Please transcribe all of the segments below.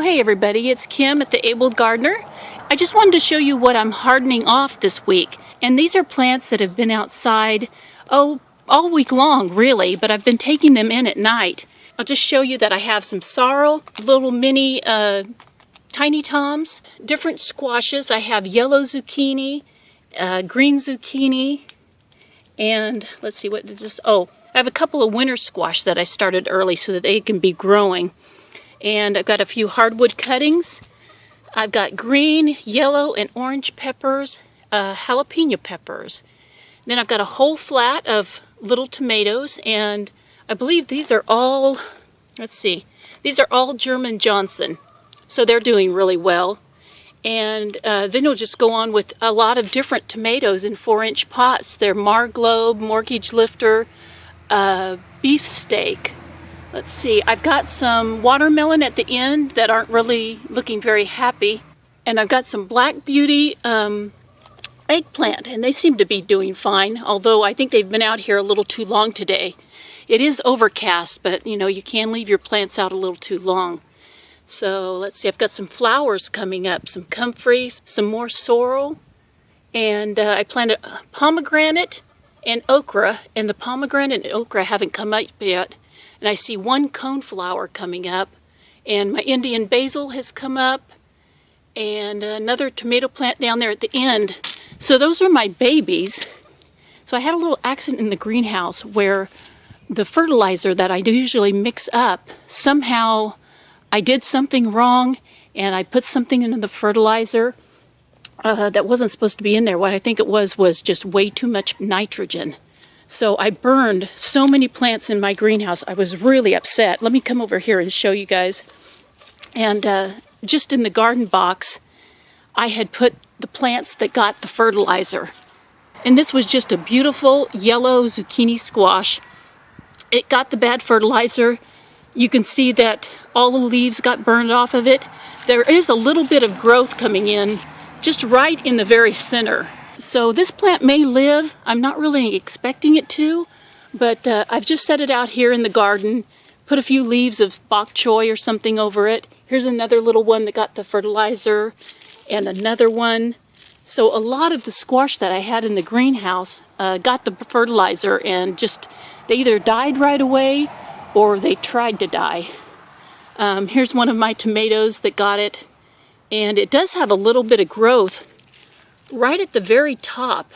Hey everybody, it's Kim at the Abled Gardener. I just wanted to show you what I'm hardening off this week. And these are plants that have been outside, all week long really, but I've been taking them in at night. I'll just show you that I have some sorrel, little mini tiny toms, different squashes. I have yellow zucchini, green zucchini, and let's see, what did this, I have a couple of winter squash that I started early so that they can be growing. And I've got a few hardwood cuttings. I've got green, yellow, and orange peppers, jalapeno peppers. Then I've got a whole flat of little tomatoes, and I believe these are all, these are all German Johnson. So they're doing really well. And then we'll just go on with a lot of different tomatoes in 4-inch pots. They're Marglobe, Mortgage Lifter, beefsteak. Let's see, I've got some watermelon at the end that aren't really looking very happy. And I've got some Black Beauty eggplant, and they seem to be doing fine, although I think they've been out here a little too long today. It is overcast, but you know, you can leave your plants out a little too long. So let's see, I've got some flowers coming up, some comfrey, some more sorrel, and I planted pomegranate and okra, and the pomegranate and okra haven't come up yet. And I see one coneflower coming up, and my Indian basil has come up, and another tomato plant down there at the end. So those are my babies. So I had a little accident in the greenhouse where the fertilizer that I usually mix up, somehow I did something wrong, and I put something into the fertilizer that wasn't supposed to be in there. What I think it was just way too much nitrogen. So I burned so many plants in my greenhouse. I was really upset. Let me come over here and show you guys. And just in the garden box, I had put the plants that got the fertilizer. And this was just a beautiful yellow zucchini squash. It got the bad fertilizer. You can see that all the leaves got burned off of it. There is a little bit of growth coming in just right in the very center. So this plant may live. I'm not really expecting it to, but I've just set it out here in the garden, put a few leaves of bok choy or something over it. Here's another little one that got the fertilizer, and another one. So a lot of the squash that I had in the greenhouse got the fertilizer, and just, they either died right away or they tried to die. Here's one of my tomatoes that got it, and it does have a little bit of growth right at the very top,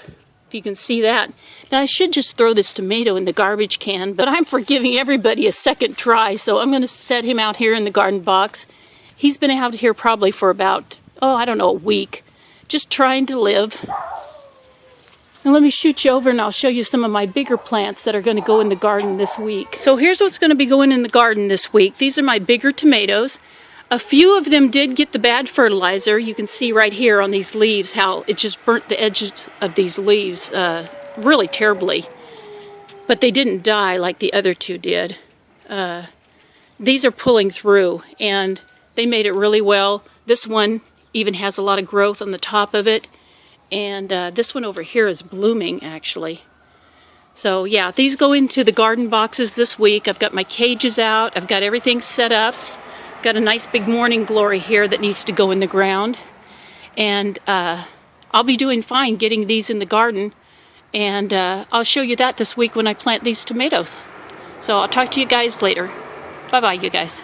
if you can see that. Now I should just throw this tomato in the garbage can, but I'm for giving everybody a second try, so I'm going to set him out here in the garden box. He's been out here probably for about, I don't know, a week, just trying to live. And let me shoot you over and I'll show you some of my bigger plants that are going to go in the garden this week. So here's what's going to be going in the garden this week. These are my bigger tomatoes. A few of them did get the bad fertilizer. You can see right here on these leaves how it just burnt the edges of these leaves really terribly. But they didn't die like the other two did. These are pulling through, and they made it really well. This one even has a lot of growth on the top of it. And this one over here is blooming, actually. So yeah, these go into the garden boxes this week. I've got my cages out. I've got everything set up. Got a nice big morning glory here that needs to go in the ground. And I'll be doing fine getting these in the garden. And I'll show you that this week when I plant these tomatoes. So I'll talk to you guys later. Bye-bye, you guys.